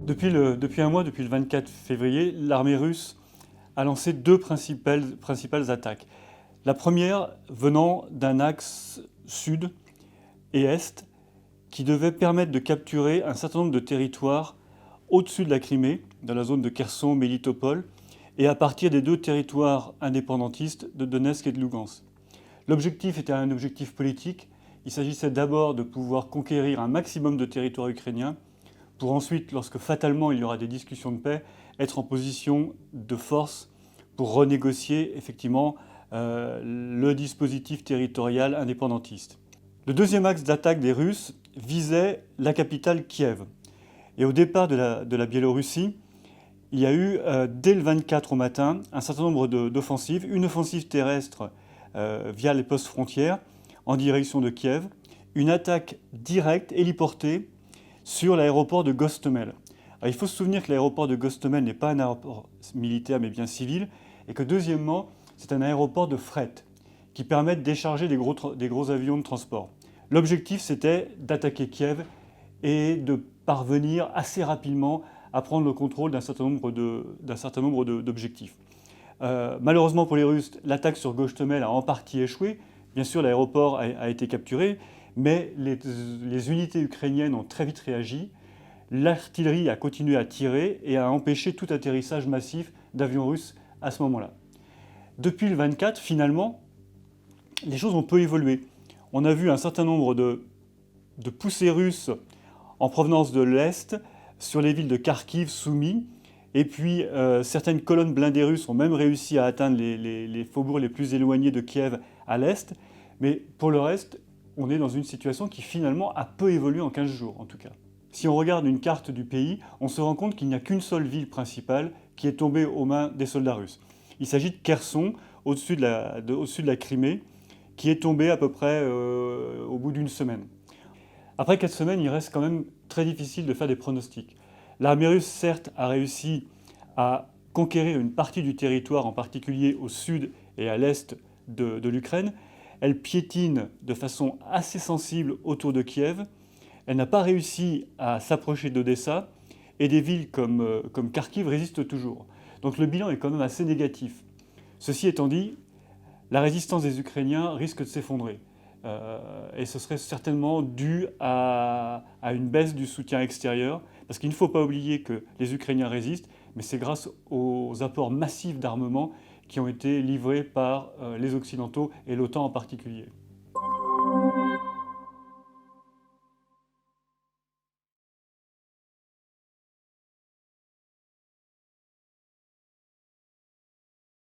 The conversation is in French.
Depuis un mois, depuis le 24 février, l'armée russe a lancé deux principales attaques. La première venant d'un axe sud et est qui devait permettre de capturer un certain nombre de territoires au-dessus de la Crimée, dans la zone de Kherson, Mélitopol, et à partir des deux territoires indépendantistes de Donetsk et de Lugansk. L'objectif était un objectif politique. Il s'agissait d'abord de pouvoir conquérir un maximum de territoires ukrainiens pour ensuite, lorsque fatalement il y aura des discussions de paix, être en position de force pour renégocier effectivement le dispositif territorial indépendantiste. Le deuxième axe d'attaque des Russes visait la capitale Kiev. Et au départ de la Biélorussie, il y a eu, dès le 24 au matin, un certain nombre d'offensives. Une offensive terrestre via les postes frontières en direction de Kiev. Une attaque directe, héliportée, sur l'aéroport de Gostomel. Alors, il faut se souvenir que l'aéroport de Gostomel n'est pas un aéroport militaire mais bien civil, et que deuxièmement, c'est un aéroport de fret qui permet de décharger des gros avions de transport. L'objectif, c'était d'attaquer Kiev et de parvenir assez rapidement à prendre le contrôle d'un certain nombre d'objectifs. Malheureusement pour les Russes, l'attaque sur Gostomel a en partie échoué. Bien sûr, l'aéroport a été capturé, mais les unités ukrainiennes ont très vite réagi. L'artillerie a continué à tirer et a empêché tout atterrissage massif d'avions russes à ce moment-là. Depuis le 24, finalement, les choses ont peu évolué. On a vu un certain nombre de poussées russes en provenance de l'Est sur les villes de Kharkiv, Soumy, et puis certaines colonnes blindées russes ont même réussi à atteindre les faubourgs les plus éloignés de Kiev à l'Est. Mais pour le reste, on est dans une situation qui finalement a peu évolué en 15 jours en tout cas. Si on regarde une carte du pays, on se rend compte qu'il n'y a qu'une seule ville principale qui est tombée aux mains des soldats russes. Il s'agit de Kherson, au-dessus de la Crimée, qui est tombée à peu près au bout d'une semaine. Après 4 semaines, il reste quand même très difficile de faire des pronostics. L'armée russe, certes, a réussi à conquérir une partie du territoire, en particulier au sud et à l'est de l'Ukraine. Elle piétine de façon assez sensible autour de Kiev. Elle n'a pas réussi à s'approcher d'Odessa et des villes comme Kharkiv résistent toujours. Donc le bilan est quand même assez négatif. Ceci étant dit, la résistance des Ukrainiens risque de s'effondrer. Et ce serait certainement dû à une baisse du soutien extérieur, parce qu'il ne faut pas oublier que les Ukrainiens résistent, mais c'est grâce aux apports massifs d'armement qui ont été livrés par les Occidentaux et l'OTAN en particulier.